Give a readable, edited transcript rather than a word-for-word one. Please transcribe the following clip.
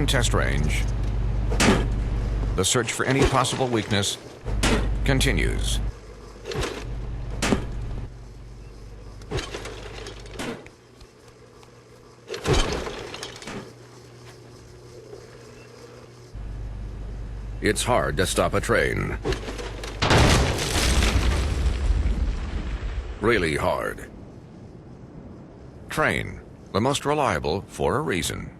Approaching test range. The search for any possible weakness continues. It's hard to stop a train. Really hard. Trane, the most reliable for a reason.